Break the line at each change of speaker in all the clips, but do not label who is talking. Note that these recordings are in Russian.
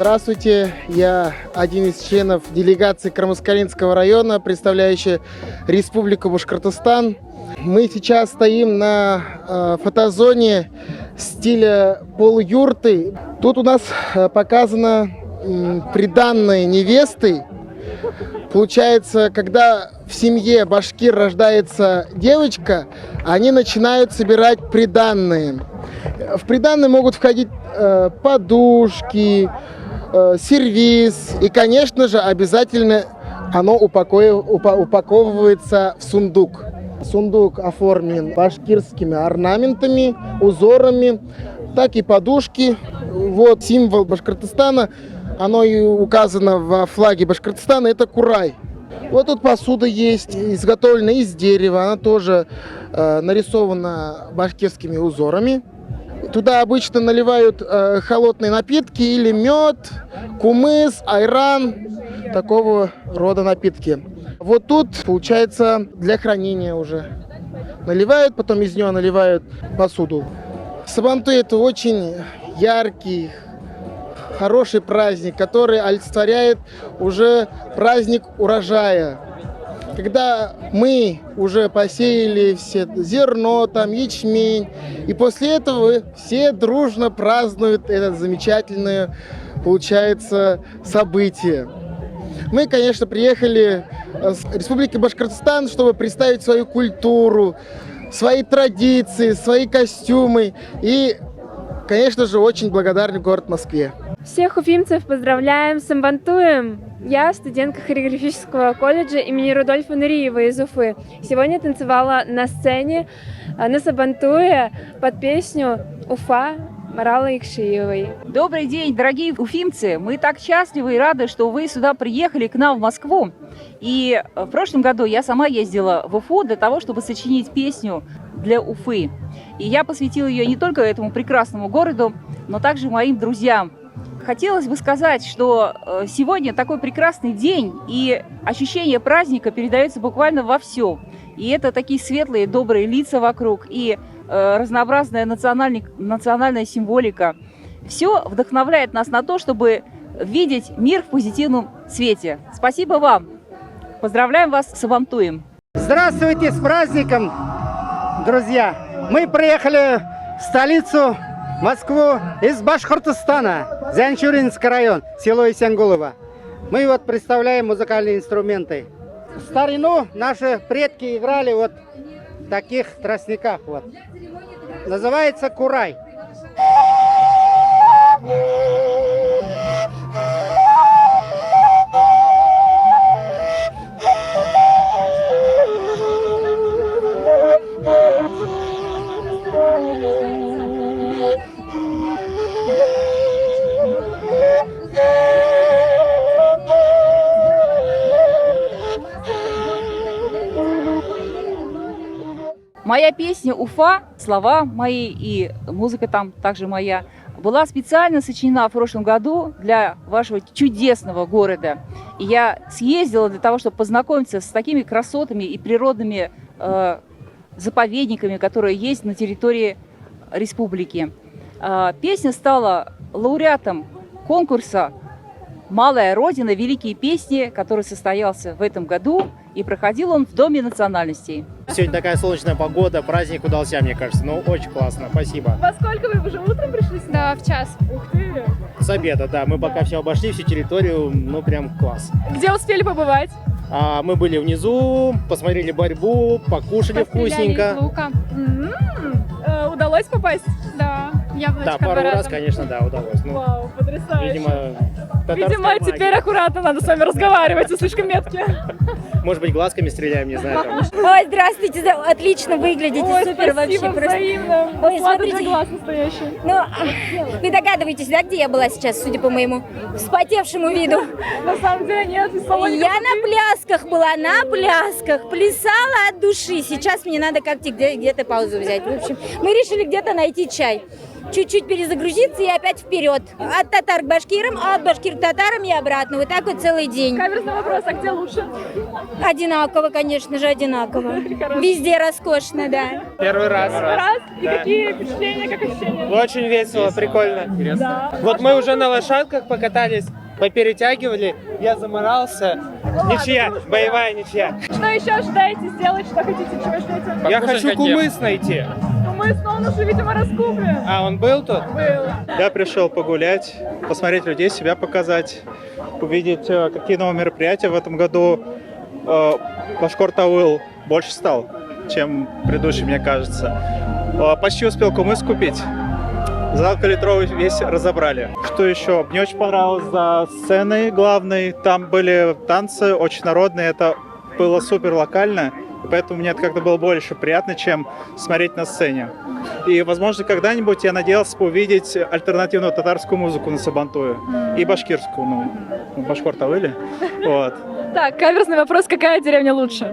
Здравствуйте, я один из членов делегации Кармаскалинского района, представляющий Республику Башкортостан. Мы сейчас стоим на фотозоне стиля полуюрты. Тут у нас показано приданное невесты. Получается, когда в семье башкир рождается девочка, они начинают собирать приданные. В приданные могут входить подушки, сервиз и, конечно же, обязательно оно упаковывается в сундук. Сундук оформлен башкирскими орнаментами, узорами, так и подушки. Вот символ Башкортостана, оно и указано во флаге Башкортостана, это курай. Вот тут посуда есть, изготовлена из дерева, она тоже нарисована башкирскими узорами. Туда обычно наливают холодные напитки или мед, кумыс, айран, такого рода напитки. Вот тут, получается, для хранения уже наливают, потом из нее наливают посуду. Сабантуй — это очень яркий, хороший праздник, который олицетворяет уже праздник урожая. Когда мы уже посеяли все зерно, там, ячмень, и после этого все дружно празднуют это замечательное, получается, событие. Мы, конечно, приехали с Республики Башкортостан, чтобы представить свою культуру, свои традиции, свои костюмы и, конечно же, очень благодарны город Москве.
Всех уфимцев поздравляем с Сабантуем! Я студентка хореографического колледжа имени Рудольфа Нуриева из Уфы. Сегодня танцевала на сцене на Сабантуе под песню «Уфа» Маралы Икшиевой.
Добрый день, дорогие уфимцы! Мы так счастливы и рады, что вы сюда приехали к нам в Москву. И в прошлом году я сама ездила в Уфу для того, чтобы сочинить песню для Уфы. И я посвятила ее не только этому прекрасному городу, но также моим друзьям. Хотелось бы сказать, что сегодня такой прекрасный день, и ощущение праздника передается буквально во всем. И это такие светлые, добрые лица вокруг, и разнообразная национальная символика. Все вдохновляет нас на то, чтобы видеть мир в позитивном свете. Спасибо вам! Поздравляем вас с Сабантуем!
Здравствуйте, с праздником, друзья! Мы приехали в столицу Москву из Башкортостана, Зянчуринский район, село Исянгулово. Мы вот представляем музыкальные инструменты. В старину наши предки играли вот в таких тростниках. Вот. Называется курай.
Моя песня «Уфа», слова мои и музыка там также моя, была специально сочинена в прошлом году для вашего чудесного города. И я съездила для того, чтобы познакомиться с такими красотами и природными заповедниками, которые есть на территории республики. Песня стала лауреатом конкурса «Малая Родина. Великие песни», который состоялся в этом году, и проходил он в Доме национальностей.
Сегодня такая солнечная погода, праздник удался, мне кажется. Ну, очень классно, спасибо.
Во сколько вы уже утром пришли сюда? Да, в час. Ух ты!
С обеда, да. Мы пока все обошли, всю территорию, ну, прям класс.
Где успели побывать?
Мы были внизу, посмотрели борьбу, покушали вкусненько.
Из лука. Удалось попасть? Да.
Да, пару раз, конечно, да, удалось. Ну,
вау, потрясающе.
Видимо,
теперь аккуратно надо с вами разговаривать, вы слишком меткие.
Может быть, глазками стреляем, не знаю. Там.
Ой, здравствуйте, отлично выглядите,
Ой,
супер
спасибо,
вообще.
взаимно.
Ой,
Смотрите, глаз настоящий.
Ну, вы догадываетесь, да, где я была сейчас, судя по моему вспотевшему виду?
На самом деле нет,
Я на плясках была, на плясках, плясала от души. Сейчас мне надо как-то где-то паузу взять. В общем, мы решили где-то найти чай. чуть-чуть перезагрузиться и опять вперед. От татар к башкирам, а от башкир к татарам и обратно. Вот так вот целый день.
Каверзный вопрос, а где лучше?
Одинаково, конечно же, одинаково. Везде роскошно, да.
Первый раз.
И какие впечатления, как ощущения?
Очень весело, прикольно.
Да.
Вот мы уже на лошадках покатались, поперетягивали, я заморался. Ничья, боевая ничья.
Что еще ожидаете сделать, что хотите, чего ждете?
Я хочу кумыс найти.
Мы снова уже, видимо, раскуплен.
А он был тут?
Был.
Я пришел погулять, посмотреть людей, себя показать, увидеть, какие новые мероприятия в этом году. Башкортауыл больше стал, чем предыдущий, мне кажется. Почти успел кумыс купить. Зал калитровый весь разобрали. Что еще? Мне очень понравилось за сценой главной. Там были танцы очень народные. Это было супер локально. И поэтому мне это как-то было больше приятно, чем смотреть на сцене. И, возможно, когда-нибудь я надеялся увидеть альтернативную татарскую музыку на Сабантуе. И башкирскую, ну, в Башкортауыле. Вот.
Так, каверзный вопрос, какая деревня лучше?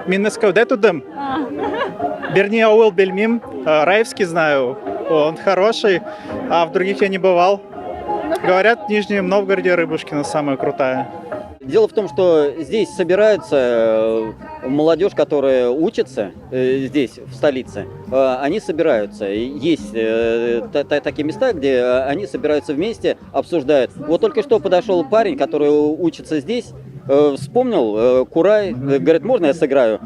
Миннескаудетудем. Вернее, ауыл Бельмим. Раевский знаю. Он хороший, а в других я не бывал. Говорят, в Нижнем Новгороде Рыбушкина самая крутая.
Дело в том, что здесь собираются молодежь, которая учится здесь, в столице. Они собираются. Есть такие места, где они собираются вместе, обсуждают. Вот только что подошел парень, который учится здесь, вспомнил Курай, говорит, можно я сыграю?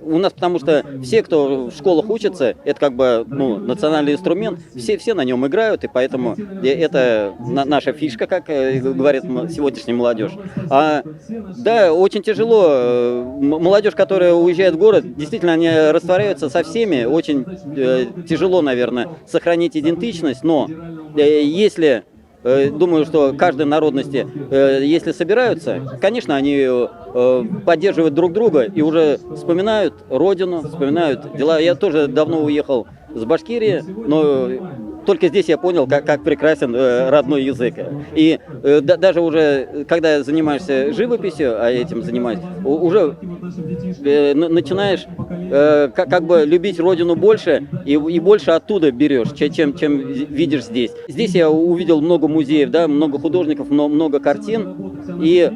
У нас, потому что все, кто в школах учится, это как бы национальный инструмент, все на нем играют, и поэтому это наша фишка, как говорит сегодняшняя молодежь. Да, очень тяжело. Молодежь, которая уезжает в город, действительно, они растворяются со всеми. Очень тяжело, наверное, сохранить идентичность, но если... Думаю, что каждой народности, если собираются, конечно, они поддерживают друг друга и уже вспоминают родину, вспоминают дела. Я тоже давно уехал с Башкирии, но только здесь я понял, как прекрасен родной язык. И даже уже, когда занимаешься живописью, а этим занимаюсь, уже начинаешь как бы любить родину больше и больше оттуда берешь, чем видишь здесь. Здесь я увидел много музеев, да, много художников, много картин, и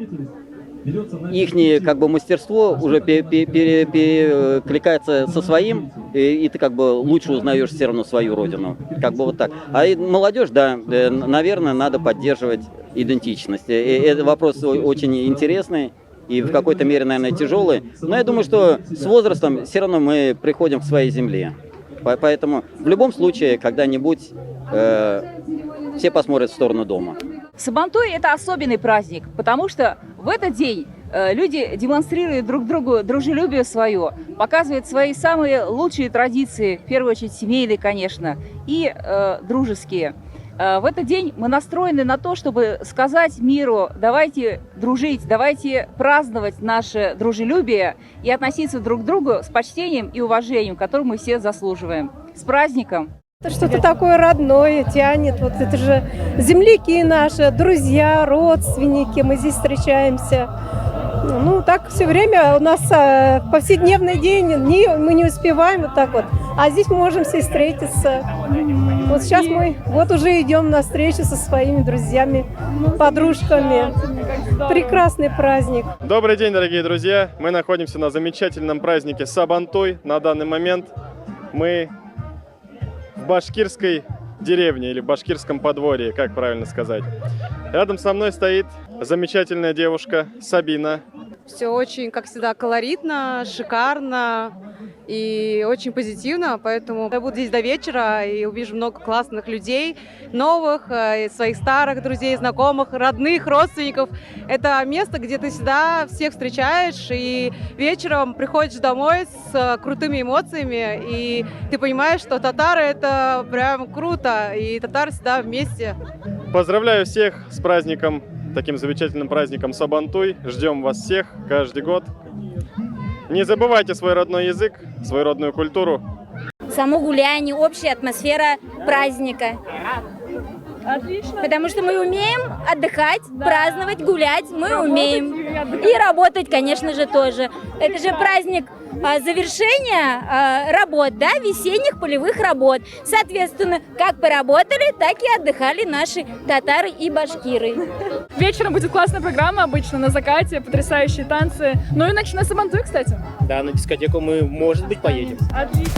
их как бы мастерство уже перекликается со своим, и ты как бы лучше узнаешь все равно свою родину. Как бы вот так. А молодежь, да, наверное, надо поддерживать идентичность. Это вопрос очень интересный и в какой-то мере, наверное, тяжелый. Но я думаю, что с возрастом все равно мы приходим к своей земле. Поэтому в любом случае, когда-нибудь все посмотрят в сторону дома.
Сабантуй – это особенный праздник, потому что в этот день люди демонстрируют друг другу дружелюбие свое, показывают свои самые лучшие традиции, в первую очередь семейные, конечно, и дружеские. В этот день мы настроены на то, чтобы сказать миру: давайте дружить, давайте праздновать наше дружелюбие и относиться друг к другу с почтением и уважением, которое мы все заслуживаем. С праздником!
Это что-то такое родное тянет. Вот это же земляки наши, друзья, родственники. Мы здесь встречаемся. Ну, так все время у нас повседневный день, мы не успеваем вот так вот. А здесь мы можем все встретиться. Вот сейчас мы вот уже идем на встречу со своими друзьями, подружками. Прекрасный праздник.
Добрый день, дорогие друзья. Мы находимся на замечательном празднике Сабантуй. На данный момент мы в башкирской деревне или башкирском подворье, как правильно сказать. Рядом со мной стоит замечательная девушка Сабина.
Все очень, как всегда, колоритно, шикарно и очень позитивно, поэтому я буду здесь до вечера и увижу много классных людей, новых, своих старых друзей, знакомых, родных, родственников. Это место, где ты всегда всех встречаешь, и вечером приходишь домой с крутыми эмоциями, и ты понимаешь, что татары — это прям круто, и татары всегда вместе.
Поздравляю всех с праздником, таким замечательным праздником Сабантуй. Ждем вас всех каждый год. Не забывайте свой родной язык, свою родную культуру.
Само гуляние, общая атмосфера праздника.
Отлично.
Потому что мы умеем отдыхать, праздновать, гулять, мы умеем. И работать, конечно же, тоже. Это же праздник завершение работ, да, весенних полевых работ. Соответственно, как поработали, так и отдыхали наши татары и башкиры.
Вечером будет классная программа, обычно на закате, потрясающие танцы. Ну и ночной Сабантуй, кстати.
Да, на дискотеку мы, может быть, поедем.
Отлично.